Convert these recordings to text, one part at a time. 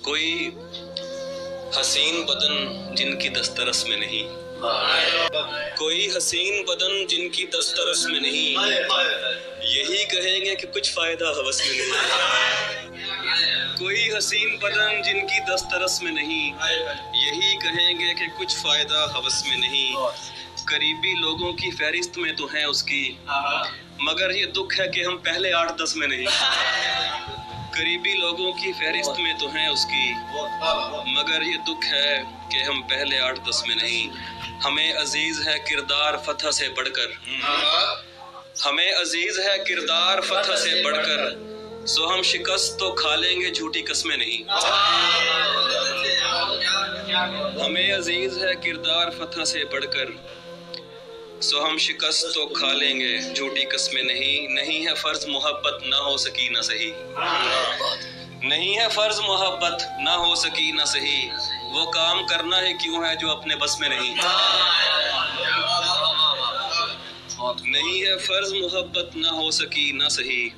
کوئی حسین بدن جن کی دسترس میں نہیں، کوئی حسین بدن جن کی دسترس میں نہیں، یہی کہیں گے کہ کچھ فائدہ ہوس میں نہیں۔ کوئی حسین بدن جن کی دسترس میں نہیں، یہی کہیں گے کہ کچھ فائدہ ہوس میں نہیں۔ قریبی لوگوں کی فہرست میں تو ہیں اس کی، مگر یہ دکھ ہے کہ ہم پہلے 8-10 میں نہیں۔ قریبی لوگوں کی فہرست میں تو ہیں اس کی، مگر یہ دکھ ہے کہ ہم پہلے 8-10 میں نہیں۔ ہمیں عزیز ہے کردار فتح سے بڑھ کر، ہمیں عزیز ہے کردار فتح سے بڑھ کر، سو ہم شکست تو کھا لیں گے جھوٹی قسمیں نہیں۔ ہمیں عزیز ہے کردار فتح سے بڑھ کر، سو ہم شکست تو کھا لیں گے جھوٹی قسمیں نہیں۔ نہیں ہے فرض محبت نہ ہو سکی نہ سہی، نہیں ہے فرض محبت نہ ہو سکی نہ سہی، وہ کام کرنا ہی کیوں ہے جو اپنے بس میں نہیں۔ نہیں ہے فرض محبت نہ ہو سکی نہ سہی،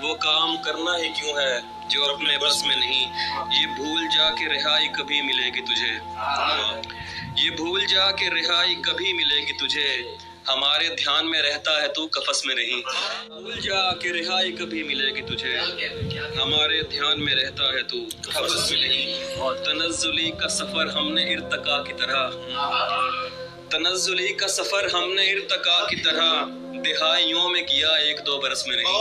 وہ کام کرنا ہی کیوں ہے جو اپنے بس میں نہیں۔ یہ بھول جا کے رہائی کبھی ملے گی تجھے، یہ بھول جا کے رہائی کبھی ملے گی تجھے، ہمارے دھیان میں رہتا ہے تو قفس میں نہیں۔ بھول جا کے رہائی کبھی ملے گی تجھے، ہمارے دھیان میں رہتا ہے تو قفس میں نہیں۔ تنزلی کا سفر ہم نے ارتقا کی طرح، تنزلی کا سفر ہم نے ارتقا کی طرح، دہائیوں میں کیا 1-2 برس میں نہیں۔